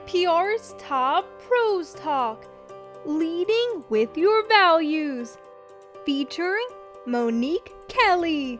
PR's Top Pros Talk, Leading with Your Values, featuring Monique Kelley,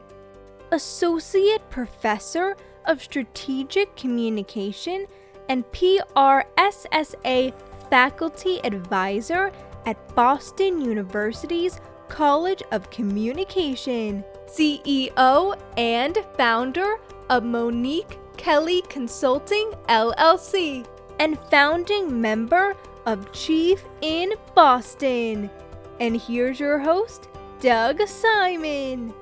Associate Professor of Strategic Communication and PRSSA Faculty Advisor at Boston University's College of Communication, CEO and founder of Monique Kelley Consulting, LLC, and founding member of Chief in Boston. And here's your host, Doug Simon.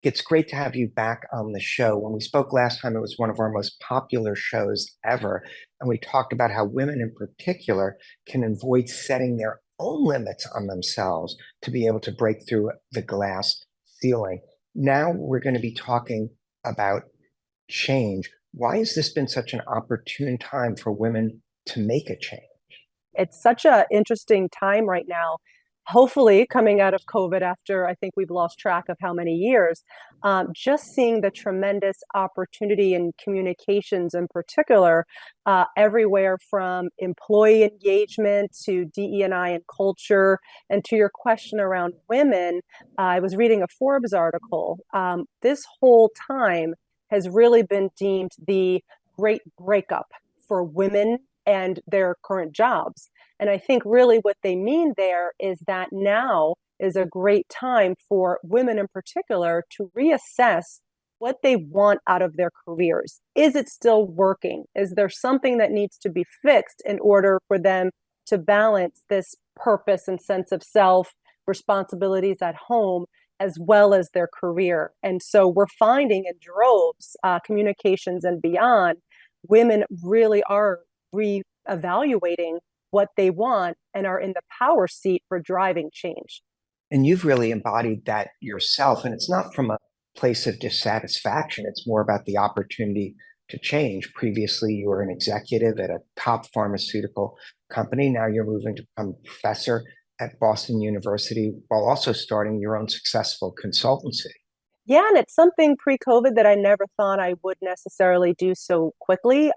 It's great to have you back on the show. When we spoke last time, it was one of our most popular shows ever. And we talked about how women in particular can avoid setting their own limits on themselves to be able to break through the glass ceiling. Now we're going to be talking about change. Why has this been such an opportune time for women to make a change? It's such an interesting time right now. Hopefully, coming out of COVID, after I think we've lost track of how many years, just seeing the tremendous opportunity in communications in particular, everywhere from employee engagement to DE&I and culture. And to your question around women, I was reading a Forbes article. This whole time has really been deemed the great breakup for women and their current jobs. And I think really what they mean there is that now is a great time for women in particular to reassess what they want out of their careers. Is it still working? Is there something that needs to be fixed in order for them to balance this purpose and sense of self, responsibilities at home, as well as their career? And so we're finding in droves, communications and beyond, women really are reevaluating what they want and are in the power seat for driving change. And you've really embodied that yourself. And it's not from a place of dissatisfaction. It's more about the opportunity to change. Previously, you were an executive at a top pharmaceutical company. Now you're moving to become a professor at Boston University while also starting your own successful consultancy. Yeah, and it's something pre-COVID that I never thought I would necessarily do so quickly.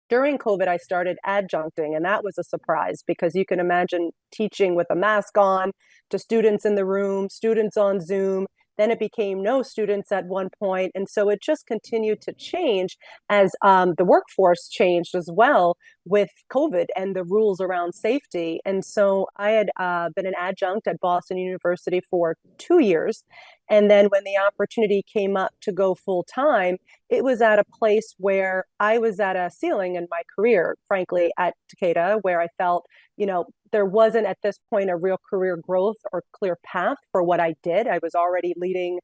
During COVID, I started adjuncting, and that was a surprise because you can imagine teaching with a mask on to students in the room, students on Zoom. Then it became no students at one point. And so it just continued to change as the workforce changed as well with COVID and the rules around safety. And so I had been an adjunct at Boston University for 2 years. And then when the opportunity came up to go full time, it was at a place where I was at a ceiling in my career, frankly, at Takeda, where I felt, there wasn't at this point a real career growth or clear path for what I did. I was already leading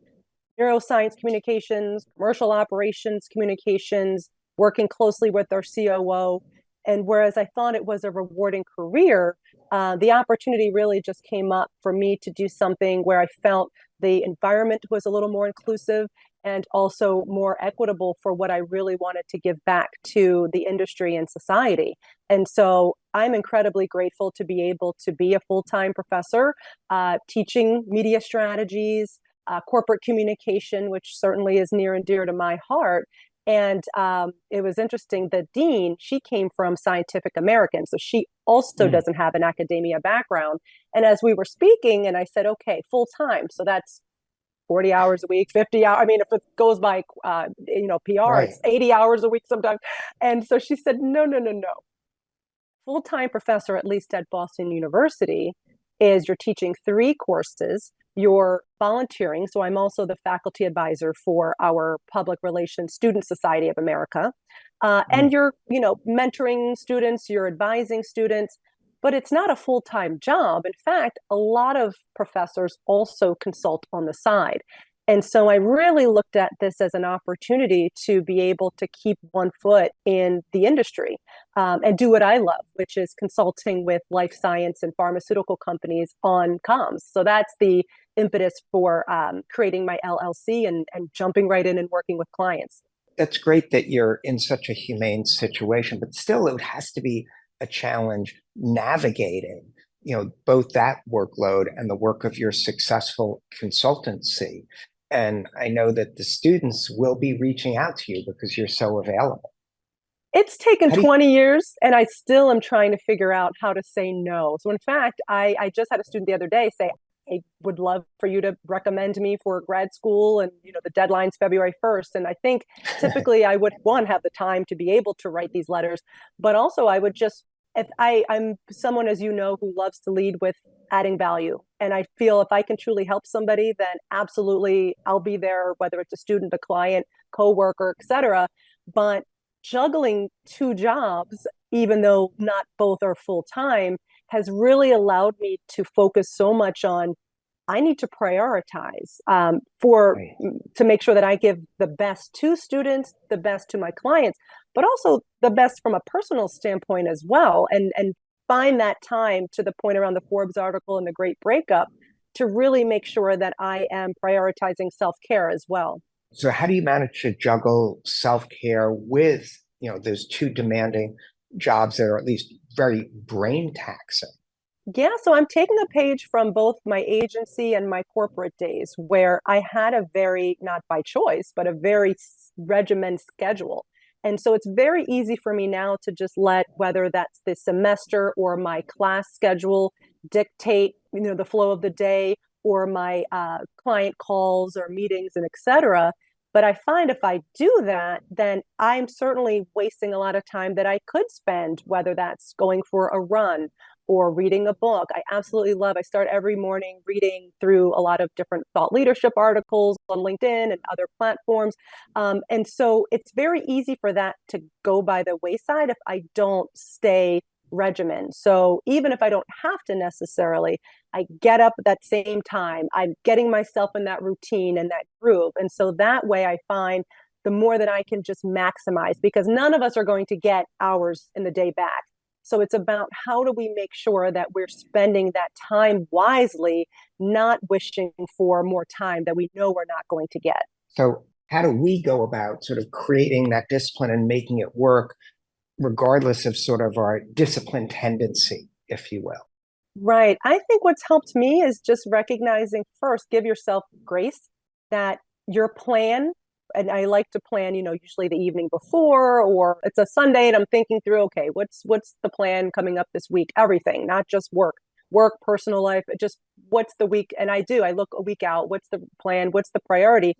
neuroscience communications, commercial operations communications, working closely with our COO. And whereas I thought it was a rewarding career, the opportunity really just came up for me to do something where I felt the environment was a little more inclusive and also more equitable for what I really wanted to give back to the industry and society. And so I'm incredibly grateful to be able to be a full-time professor, teaching media strategies, corporate communication, which certainly is near and dear to my heart. And it was interesting, the dean, she came from Scientific American, so she also doesn't have an academia background. And as we were speaking, and I said, okay, full-time, so that's 40 hours a week, 50 hours. I mean, if it goes by, PR, right, it's 80 hours a week sometimes. And so she said, no. Full-time professor, at least at Boston University, is you're teaching 3 courses, you're volunteering. So I'm also the faculty advisor for our Public Relations Student Society of America. And you're, mentoring students, you're advising students, but it's not a full-time job. In fact, a lot of professors also consult on the side. And so I really looked at this as an opportunity to be able to keep one foot in the industry and do what I love, which is consulting with life science and pharmaceutical companies on comms. So that's the impetus for creating my LLC and jumping right in and working with clients. That's great that you're in such a humane situation, but still it has to be a challenge navigating, both that workload and the work of your successful consultancy. And I know that the students will be reaching out to you because you're so available. It's taken How do you, 20 years and I still am trying to figure out how to say no. So in fact, I just had a student the other day say, I would love for you to recommend me for grad school, and the deadline's February 1st. And I think typically I would one have the time to be able to write these letters, but also I would just, if I'm someone, as you know, who loves to lead with adding value. And I feel if I can truly help somebody, then absolutely I'll be there, whether it's a student, a client, coworker, etc. But juggling two jobs, even though not both are full time, has really allowed me to focus so much on I need to prioritize for right. to make sure that I give the best to students, the best to my clients, but also the best from a personal standpoint as well, and find that time, to the point around the Forbes article and the Great Breakup, to really make sure that I am prioritizing self-care as well. So how do you manage to juggle self-care with, those two demanding jobs that are at least very brain taxing? Yeah, so I'm taking a page from both my agency and my corporate days, where I had a very, not by choice, but a very regimented schedule. And so it's very easy for me now to just let, whether that's the semester or my class schedule, dictate, the flow of the day, or my client calls or meetings and etc. But I find if I do that, then I'm certainly wasting a lot of time that I could spend, whether that's going for a run or reading a book. I absolutely love, I start every morning reading through a lot of different thought leadership articles on LinkedIn and other platforms. And so it's very easy for that to go by the wayside if I don't stay regimen. So even if I don't have to necessarily, I get up at that same time, I'm getting myself in that routine and that groove. And so that way I find the more that I can just maximize, because none of us are going to get hours in the day back. So it's about how do we make sure that we're spending that time wisely, not wishing for more time that we know we're not going to get. So how do we go about sort of creating that discipline and making it work, regardless of sort of our discipline tendency, if you will? Right. I think what's helped me is just recognizing, first, give yourself grace that your plan, and I like to plan, usually the evening before, or it's a Sunday and I'm thinking through, okay, what's the plan coming up this week? Everything, not just work, personal life, just what's the week? And I look a week out, what's the plan? What's the priority?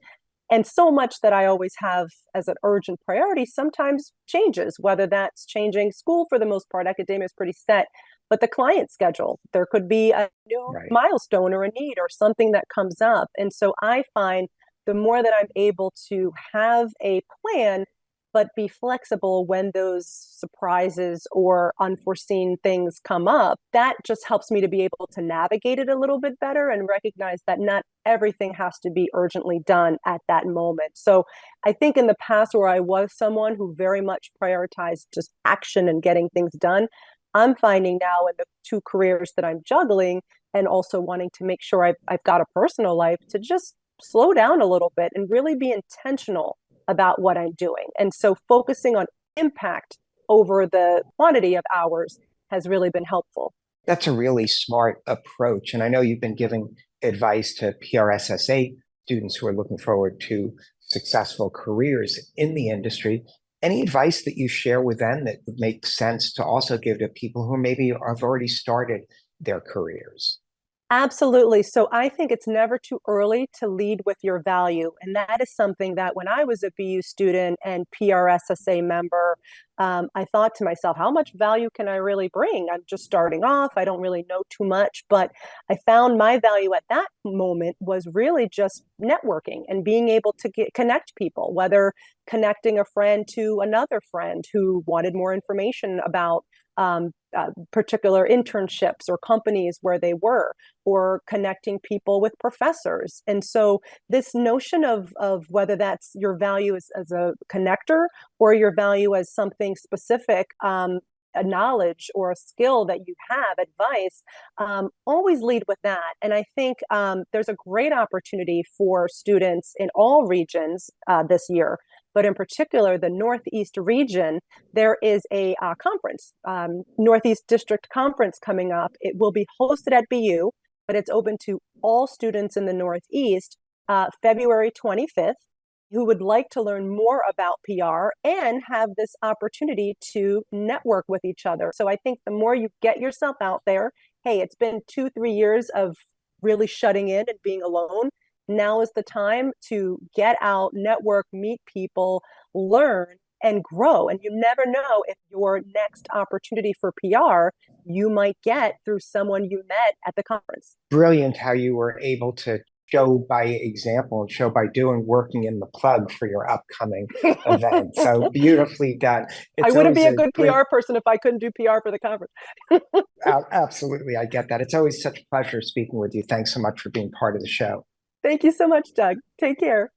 And so much that I always have as an urgent priority sometimes changes, whether that's changing school. For the most part, academia is pretty set, but the client schedule, there could be a new Right. milestone or a need or something that comes up. And so I find the more that I'm able to have a plan, but be flexible when those surprises or unforeseen things come up, that just helps me to be able to navigate it a little bit better and recognize that not everything has to be urgently done at that moment. So I think in the past, where I was someone who very much prioritized just action and getting things done, I'm finding now in the two careers that I'm juggling, and also wanting to make sure I've got a personal life, to just slow down a little bit and really be intentional about what I'm doing. And so focusing on impact over the quantity of hours has really been helpful. That's a really smart approach. And I know you've been giving advice to PRSSA students who are looking forward to successful careers in the industry. Any advice that you share with them that would make sense to also give to people who maybe have already started their careers? Absolutely. So I think it's never too early to lead with your value. And that is something that when I was a BU student and PRSSA member, I thought to myself, how much value can I really bring? I'm just starting off. I don't really know too much. But I found my value at that moment was really just networking and being able to connect people, whether connecting a friend to another friend who wanted more information about particular internships or companies where they were, or connecting people with professors. And so this notion of whether that's your value as a connector or your value as something specific, a knowledge or a skill that you have, advice, always lead with that. And I think there's a great opportunity for students in all regions this year, but in particular, the Northeast region, there is a conference, Northeast District Conference coming up. It will be hosted at BU, but it's open to all students in the Northeast, February 25th. who would like to learn more about PR and have this opportunity to network with each other. So I think the more you get yourself out there, hey, it's been 2-3 years of really shutting in and being alone. Now is the time to get out, network, meet people, learn, and grow. And you never know if your next opportunity for PR you might get through someone you met at the conference. Brilliant how you were able to show by example and show by doing, working in the plug for your upcoming event. So beautifully done. I It's wouldn't always be a a good great, PR person if I couldn't do PR for the conference. absolutely, I get that. It's always such a pleasure speaking with you. Thanks so much for being part of the show. Thank you so much, Doug. Take care.